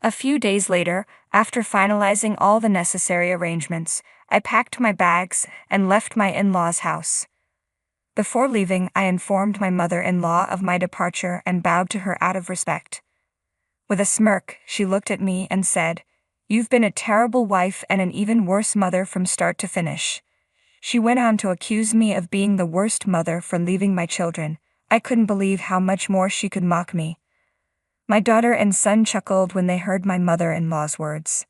A few days later, after finalizing all the necessary arrangements, I packed my bags and left my in-laws' house. Before leaving, I informed my mother-in-law of my departure and bowed to her out of respect. With a smirk, she looked at me and said, "You've been a terrible wife and an even worse mother from start to finish." She went on to accuse me of being the worst mother for leaving my children. I couldn't believe how much more she could mock me. My daughter and son chuckled when they heard my mother-in-law's words.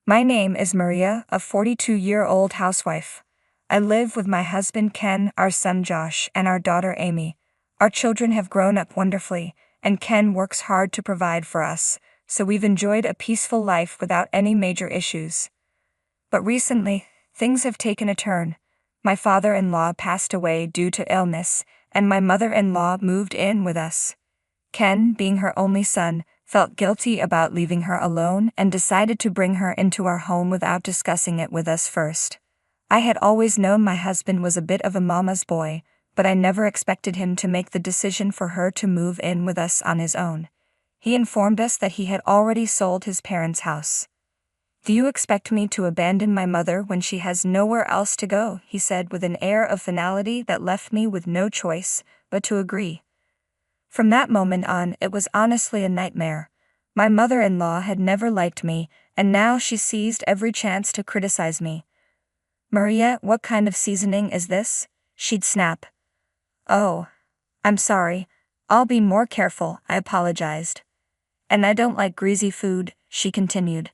My name is Maria, a 42-year-old housewife. I live with my husband Ken, our son Josh, and our daughter Amy. Our children have grown up wonderfully, and Ken works hard to provide for us, so we've enjoyed a peaceful life without any major issues. But recently, things have taken a turn. My father-in-law passed away due to illness, and my mother-in-law moved in with us. Ken, being her only son, felt guilty about leaving her alone and decided to bring her into our home without discussing it with us first. I had always known my husband was a bit of a mama's boy, but I never expected him to make the decision for her to move in with us on his own. He informed us that he had already sold his parents' house. "Do you expect me to abandon my mother when she has nowhere else to go?" he said with an air of finality that left me with no choice but to agree. From that moment on, it was honestly a nightmare. My mother-in-law had never liked me, and now she seized every chance to criticize me. "Maria, what kind of seasoning is this?" she'd snap. "Oh, I'm sorry. I'll be more careful," I apologized. "And I don't like greasy food," she continued.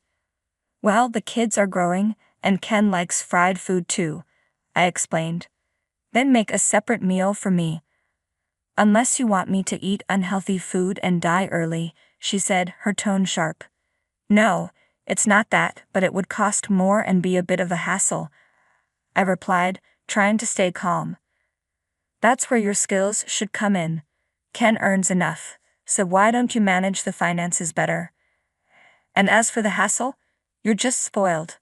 "Well, the kids are growing, and Ken likes fried food too," I explained. "Then make a separate meal for me." "Unless you want me to eat unhealthy food and die early," she said, her tone sharp. "No, it's not that, but it would cost more and be a bit of a hassle," I replied, trying to stay calm. "That's where your skills should come in. Ken earns enough, so why don't you manage the finances better? And as for the hassle, you're just spoiled.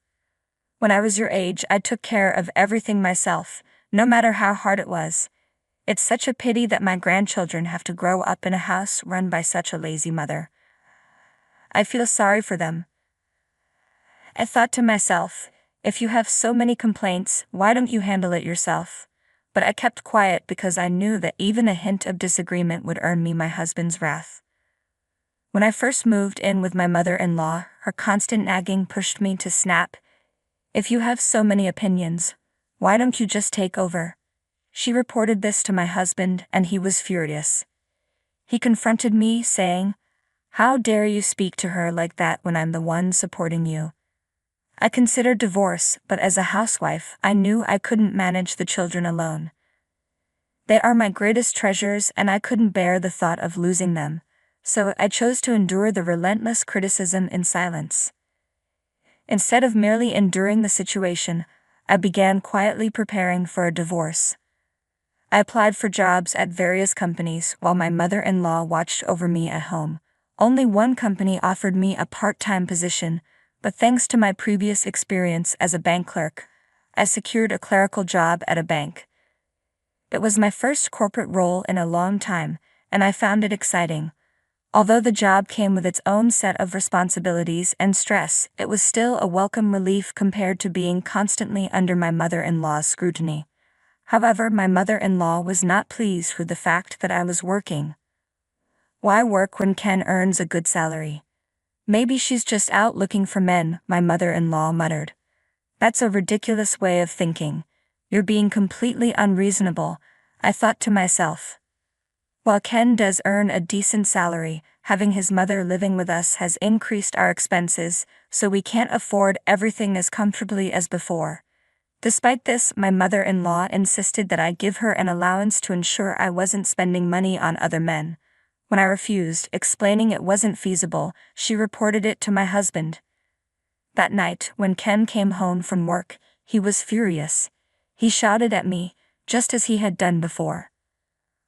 When I was your age, I took care of everything myself, no matter how hard it was. It's such a pity that my grandchildren have to grow up in a house run by such a lazy mother. I feel sorry for them." I thought to myself, if you have so many complaints, why don't you handle it yourself? But I kept quiet because I knew that even a hint of disagreement would earn me my husband's wrath. When I first moved in with my mother-in-law, her constant nagging pushed me to snap. "If you have so many opinions, why don't you just take over?" She reported this to my husband, and he was furious. He confronted me, saying, "How dare you speak to her like that when I'm the one supporting you?" I considered divorce, but as a housewife, I knew I couldn't manage the children alone. They are my greatest treasures, and I couldn't bear the thought of losing them, so I chose to endure the relentless criticism in silence. Instead of merely enduring the situation, I began quietly preparing for a divorce. I applied for jobs at various companies while my mother-in-law watched over me at home. Only one company offered me a part-time position, but thanks to my previous experience as a bank clerk, I secured a clerical job at a bank. It was my first corporate role in a long time, and I found it exciting. Although the job came with its own set of responsibilities and stress, it was still a welcome relief compared to being constantly under my mother-in-law's scrutiny. However, my mother-in-law was not pleased with the fact that I was working. "Why work when Ken earns a good salary? Maybe she's just out looking for men," my mother-in-law muttered. "That's a ridiculous way of thinking. You're being completely unreasonable," I thought to myself. While Ken does earn a decent salary, having his mother living with us has increased our expenses, so we can't afford everything as comfortably as before. Despite this, my mother-in-law insisted that I give her an allowance to ensure I wasn't spending money on other men. When I refused, explaining it wasn't feasible, she reported it to my husband. That night, when Ken came home from work, he was furious. He shouted at me, just as he had done before.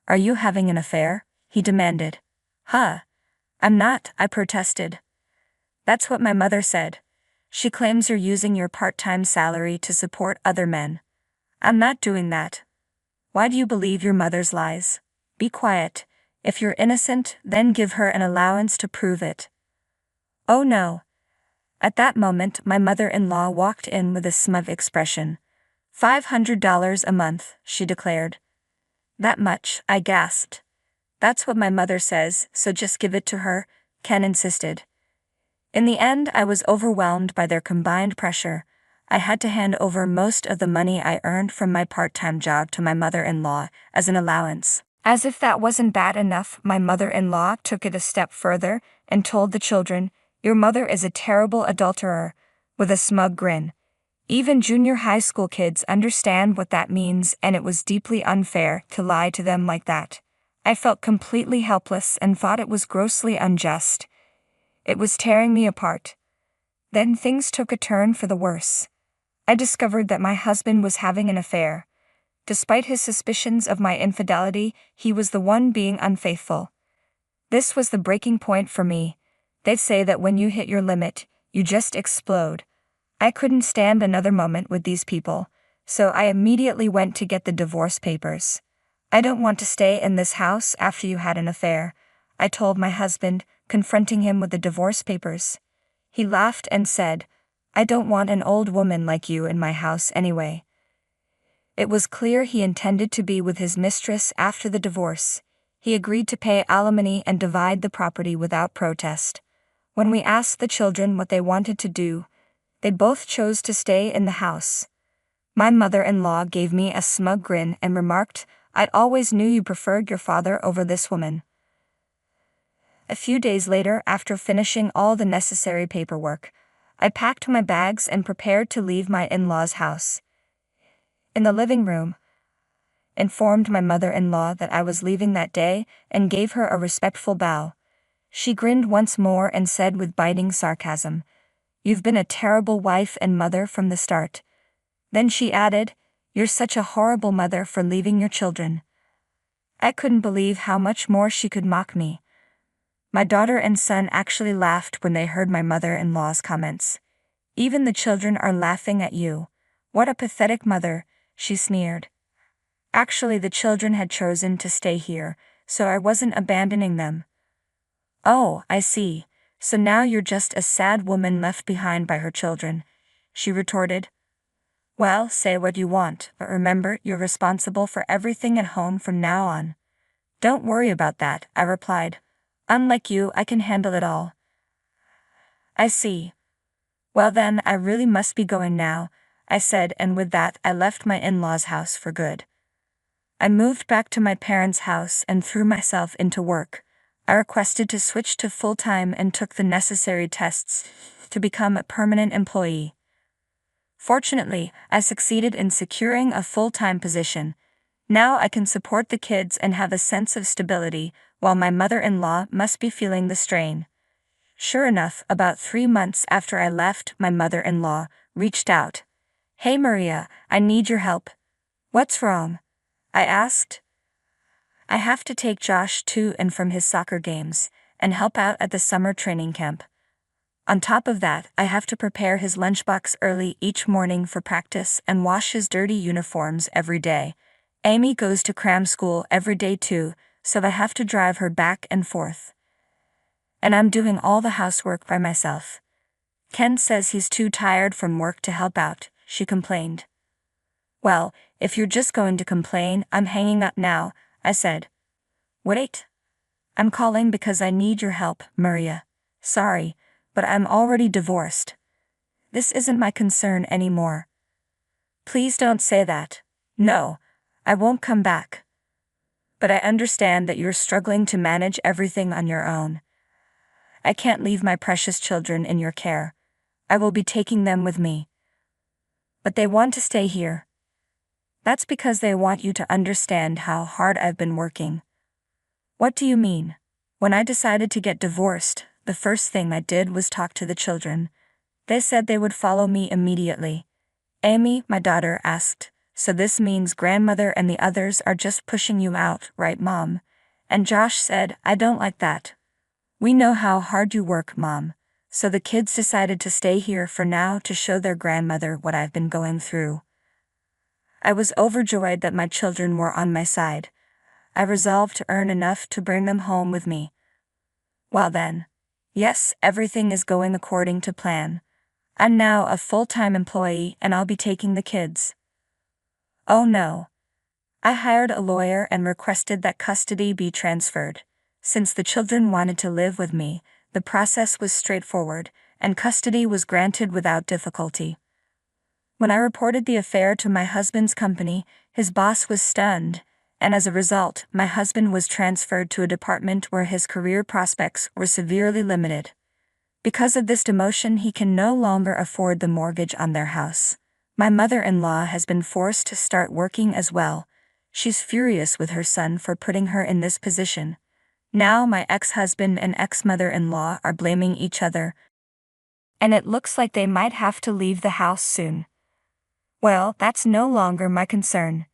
"Are you having an affair?" he demanded. "Huh? I'm not," I protested. "That's what my mother said. She claims you're using your part-time salary to support other men." "I'm not doing that." "Why do you believe your mother's lies? Be quiet. If you're innocent, then give her an allowance to prove it." Oh no. At that moment, my mother-in-law walked in with a smug expression. $500 a month, she declared. That much, I gasped. That's what my mother says, so just give it to her, Ken insisted. In the end, I was overwhelmed by their combined pressure. I had to hand over most of the money I earned from my part-time job to my mother-in-law as an allowance. As if that wasn't bad enough, my mother-in-law took it a step further and told the children, "Your mother is a terrible adulterer," with a smug grin. Even junior high school kids understand what that means, and it was deeply unfair to lie to them like that. I felt completely helpless and thought it was grossly unjust. It was tearing me apart. Then things took a turn for the worse. I discovered that my husband was having an affair. Despite his suspicions of my infidelity, he was the one being unfaithful. This was the breaking point for me. They say that when you hit your limit, you just explode. I couldn't stand another moment with these people, so I immediately went to get the divorce papers. "I don't want to stay in this house after you had an affair," I told my husband, confronting him with the divorce papers. He laughed and said, "I don't want an old woman like you in my house anyway." It was clear he intended to be with his mistress after the divorce. He agreed to pay alimony and divide the property without protest. When we asked the children what they wanted to do, they both chose to stay in the house. My mother-in-law gave me a smug grin and remarked, "I always knew you preferred your father over this woman." A few days later, after finishing all the necessary paperwork, I packed my bags and prepared to leave my in-laws' house. In the living room, informed my mother-in-law that I was leaving that day and gave her a respectful bow. She grinned once more and said with biting sarcasm, "You've been a terrible wife and mother from the start." Then she added, "You're such a horrible mother for leaving your children." I couldn't believe how much more she could mock me. My daughter and son actually laughed when they heard my mother-in-law's comments. "Even the children are laughing at you. What a pathetic mother," she sneered. Actually, the children had chosen to stay here, so I wasn't abandoning them. "Oh, I see. So now you're just a sad woman left behind by her children," she retorted. "Well, say what you want, but remember you're responsible for everything at home from now on." "Don't worry about that," I replied. "Unlike you, I can handle it all." "I see. Well then, I really must be going now," I said, and with that I left my in-laws' house for good. I moved back to my parents' house and threw myself into work. I requested to switch to full-time and took the necessary tests to become a permanent employee. Fortunately, I succeeded in securing a full-time position. Now I can support the kids and have a sense of stability, while my mother-in-law must be feeling the strain. Sure enough, about 3 months after I left, my mother-in-law reached out. "Hey Maria, I need your help." "What's wrong?" I asked. "I have to take Josh to and from his soccer games, and help out at the summer training camp. On top of that, I have to prepare his lunchbox early each morning for practice and wash his dirty uniforms every day. Amy goes to cram school every day too, so I have to drive her back and forth. And I'm doing all the housework by myself. Ken says he's too tired from work to help out," she complained. "Well, if you're just going to complain, I'm hanging up now," I said. "Wait. I'm calling because I need your help, Maria. Sorry, but I'm already divorced. This isn't my concern anymore." "Please don't say that. No, I won't come back. But I understand that you're struggling to manage everything on your own. I can't leave my precious children in your care. I will be taking them with me." "But they want to stay here." "That's because they want you to understand how hard I've been working." "What do you mean?" "When I decided to get divorced, the first thing I did was talk to the children. They said they would follow me immediately." Amy, my daughter, asked, "So this means grandmother and the others are just pushing you out, right, Mom?" And Josh said, "I don't like that. We know how hard you work, Mom." So the kids decided to stay here for now to show their grandmother what I've been going through. I was overjoyed that my children were on my side. I resolved to earn enough to bring them home with me. Well then, Yes, everything is going according to plan. I'm now a full-time employee and I'll be taking the kids. Oh no. I hired a lawyer and requested that custody be transferred. Since the children wanted to live with me, the process was straightforward, and custody was granted without difficulty. When I reported the affair to my husband's company, his boss was stunned, and as a result, my husband was transferred to a department where his career prospects were severely limited. Because of this demotion, he can no longer afford the mortgage on their house. My mother-in-law has been forced to start working as well. She's furious with her son for putting her in this position. Now my ex-husband and ex-mother-in-law are blaming each other, and it looks like they might have to leave the house soon. Well, that's no longer my concern.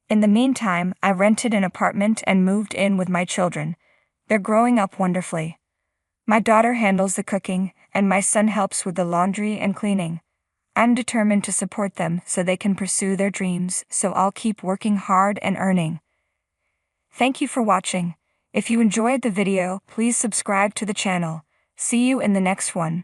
In the meantime, I rented an apartment and moved in with my children. They're growing up wonderfully. My daughter handles the cooking, and my son helps with the laundry and cleaning. I'm determined to support them so they can pursue their dreams, so I'll keep working hard and earning. Thank you for watching. If you enjoyed the video, please subscribe to the channel. See you in the next one.